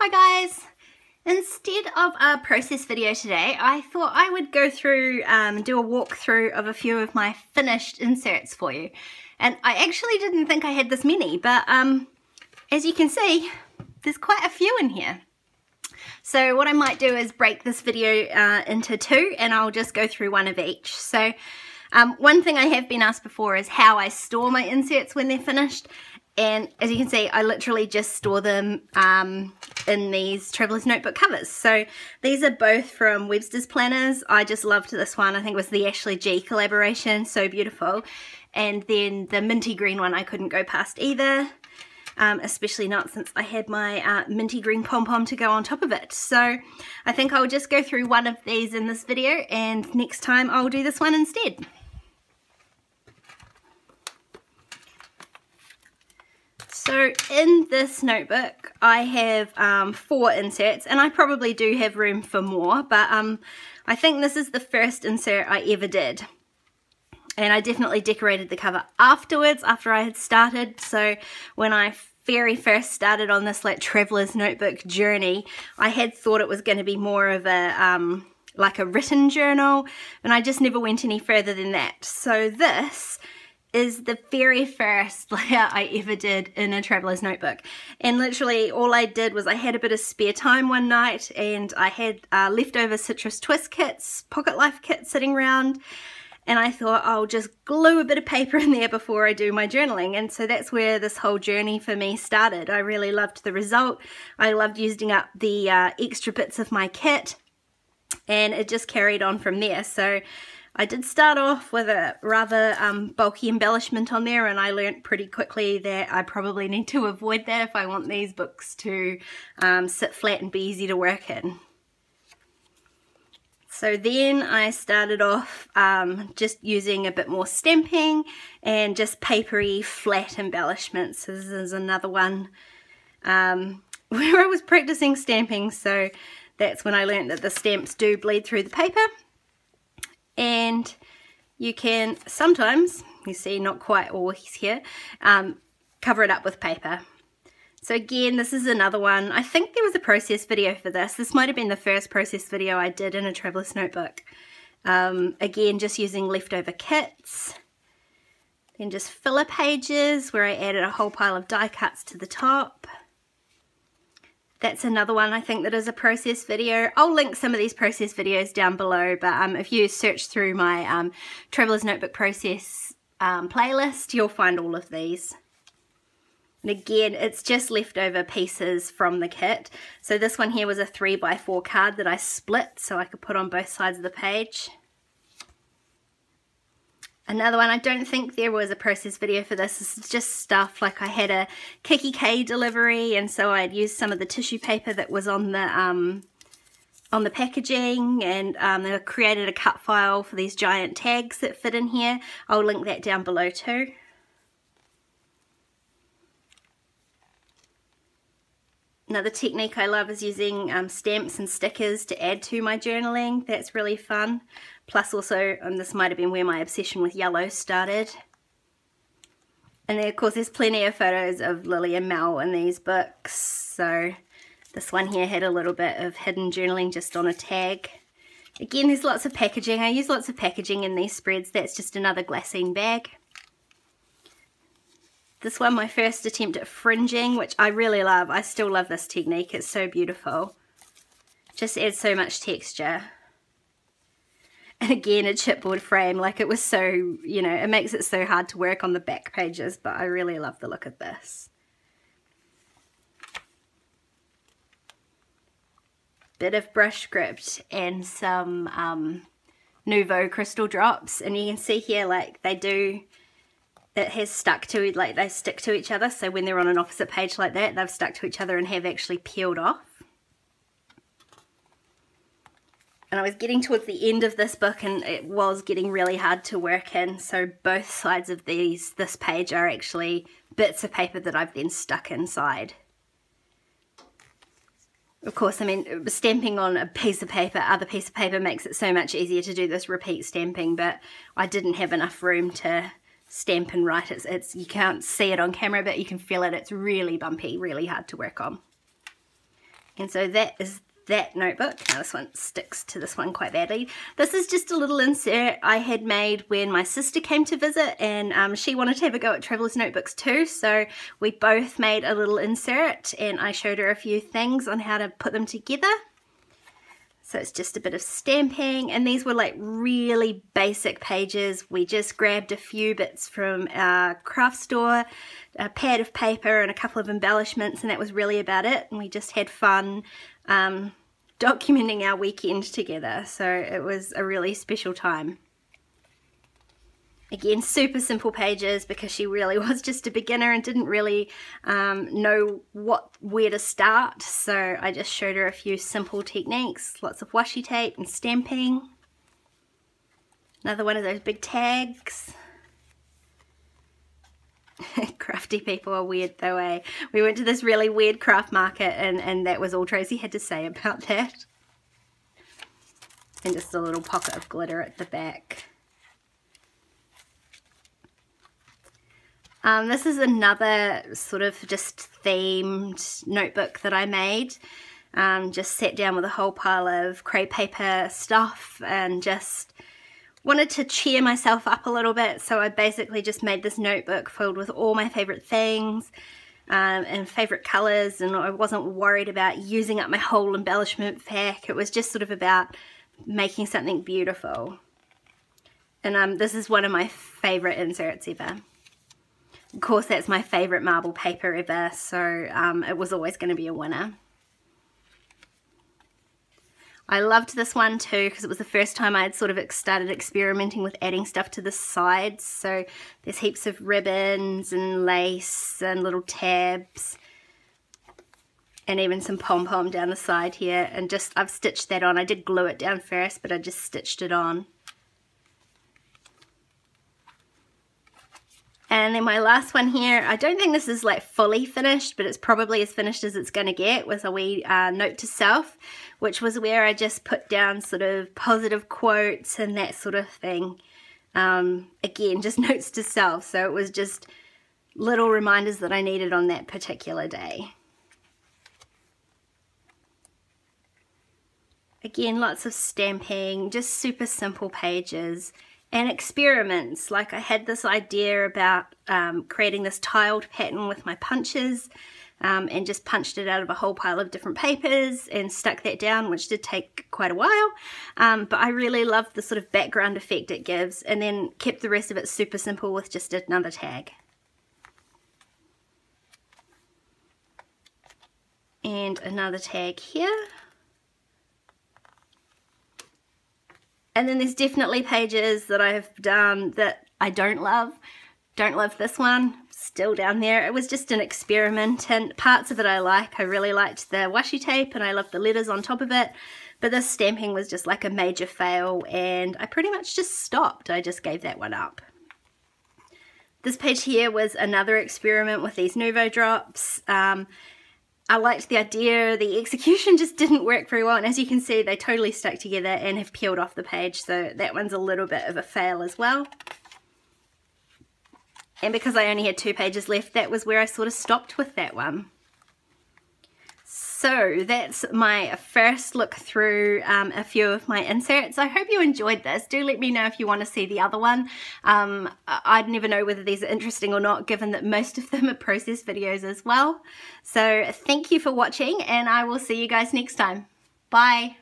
Hi guys! Instead of a process video today, I thought I would go through, do a walkthrough of a few of my finished inserts for you. And I actually didn't think I had this many, but as you can see, there's quite a few in here. So what I might do is break this video into two, and I'll just go through one of each. So one thing I have been asked before is how I store my inserts when they're finished. And as you can see, I literally just store them in these Traveller's Notebook covers. So these are both from Webster's Planners. I just loved this one. I think it was the Ashley G collaboration. So beautiful. And then the minty green one I couldn't go past either. Especially not since I had my minty green pom-pom to go on top of it. So I think I'll just go through one of these in this video, and next time I'll do this one instead. So in this notebook I have 4 inserts, and I probably do have room for more, but I think this is the first insert I ever did. And I definitely decorated the cover afterwards, after I had started. So when I very first started on this like Traveller's Notebook journey, I had thought it was going to be more of a like a written journal, and I just never went any further than that. So this is the very first layout I ever did in a Traveller's Notebook. And literally all I did was I had a bit of spare time one night, and I had leftover Citrus Twist kits, Pocket Life kits sitting around, and I thought I'll just glue a bit of paper in there before I do my journaling. And so that's where this whole journey for me started. I really loved the result. I loved using up the extra bits of my kit, and it just carried on from there. So I did start off with a rather bulky embellishment on there, and I learnt pretty quickly that I probably need to avoid that if I want these books to sit flat and be easy to work in. So then I started off just using a bit more stamping and just papery flat embellishments. So this is another one where I was practicing stamping, so that's when I learnt that the stamps do bleed through the paper. And you can sometimes, you see not quite always here, cover it up with paper. So again, this is another one. I think there was a process video for this. This might have been the first process video I did in a Traveller's Notebook. Again, just using leftover kits. Then just filler pages where I added a whole pile of die cuts to the top. That's another one I think that is a process video. I'll link some of these process videos down below, but if you search through my Traveller's Notebook process playlist, you'll find all of these. And again, it's just leftover pieces from the kit. So this one here was a 3x4 card that I split so I could put on both sides of the page. Another one, I don't think there was a process video for this. This is just stuff like I had a Kikki K delivery, and so I'd used some of the tissue paper that was on the packaging, and I created a cut file for these giant tags that fit in here. I'll link that down below too. Another technique I love is using stamps and stickers to add to my journaling. That's really fun. Plus also, this might have been where my obsession with yellow started. And then of course there's plenty of photos of Lily and Mel in these books. So this one here had a little bit of hidden journaling just on a tag. Again, there's lots of packaging. I use lots of packaging in these spreads. That's just another glassine bag. This one, my first attempt at fringing, which I really love. I still love this technique. It's so beautiful. Just adds so much texture. And again, a chipboard frame. Like, it was so, you know, it makes it so hard to work on the back pages, but I really love the look of this. Bit of brush script and some Nouveau crystal drops. And you can see here, like, they do... it has stuck to, like, they stick to each other, so when they're on an opposite page like that, they've stuck to each other and have actually peeled off. And I was getting towards the end of this book, and it was getting really hard to work in, so both sides of this page are actually bits of paper that I've then stuck inside. Of course, I mean, stamping on a piece of paper, other piece of paper, makes it so much easier to do this repeat stamping, but I didn't have enough room to stamp and write. It's you can't see it on camera, but you can feel it. It's really bumpy, really hard to work on. And so that is that notebook. Now this one sticks to this one quite badly. This is just a little insert I had made when my sister came to visit, and she wanted to have a go at Traveller's Notebooks too, so we both made a little insert and I showed her a few things on how to put them together. So it's just a bit of stamping, and these were like really basic pages. We just grabbed a few bits from our craft store, a pad of paper and a couple of embellishments, and that was really about it. And we just had fun documenting our weekend together. So it was a really special time. Again, super simple pages because she really was just a beginner and didn't really know where to start. So I just showed her a few simple techniques, lots of washi tape and stamping. Another one of those big tags. Crafty people are weird though, eh? We went to this really weird craft market and that was all Tracy had to say about that. And just a little pocket of glitter at the back. This is another sort of just themed notebook that I made. Just sat down with a whole pile of crepe paper stuff and just wanted to cheer myself up a little bit. So I basically just made this notebook filled with all my favorite things and favorite colors, and I wasn't worried about using up my whole embellishment pack. It was just sort of about making something beautiful. And this is one of my favorite inserts ever. Of course, that's my favourite marble paper ever, so it was always going to be a winner. I loved this one too because it was the first time I had sort of started experimenting with adding stuff to the sides. So there's heaps of ribbons and lace and little tabs and even some pom-pom down the side here, and just I've stitched that on. I did glue it down first, but I just stitched it on. And then my last one here, I don't think this is like fully finished, but it's probably as finished as it's going to get, was a wee note to self, which was where I just put down sort of positive quotes and that sort of thing. Again, just notes to self, so it was just little reminders that I needed on that particular day. Again, lots of stamping, just super simple pages. And experiments, like I had this idea about creating this tiled pattern with my punches, and just punched it out of a whole pile of different papers and stuck that down, which did take quite a while, but I really loved the sort of background effect it gives, and then kept the rest of it super simple with just another tag. And another tag here. And then there's definitely pages that I have done that I don't love. Don't love this one, still down there. It was just an experiment, and parts of it I like. I really liked the washi tape and I loved the letters on top of it. But this stamping was just like a major fail, and I pretty much just stopped. I just gave that one up. This page here was another experiment with these Nuvo drops. I liked the idea, the execution just didn't work very well, and as you can see they totally stuck together and have peeled off the page, so that one's a little bit of a fail as well. And because I only had 2 pages left, that was where I sort of stopped with that one. So that's my first look through a few of my inserts. I hope you enjoyed this. Do let me know if you want to see the other one. I'd never know whether these are interesting or not, given that most of them are process videos as well. So thank you for watching, and I will see you guys next time. Bye.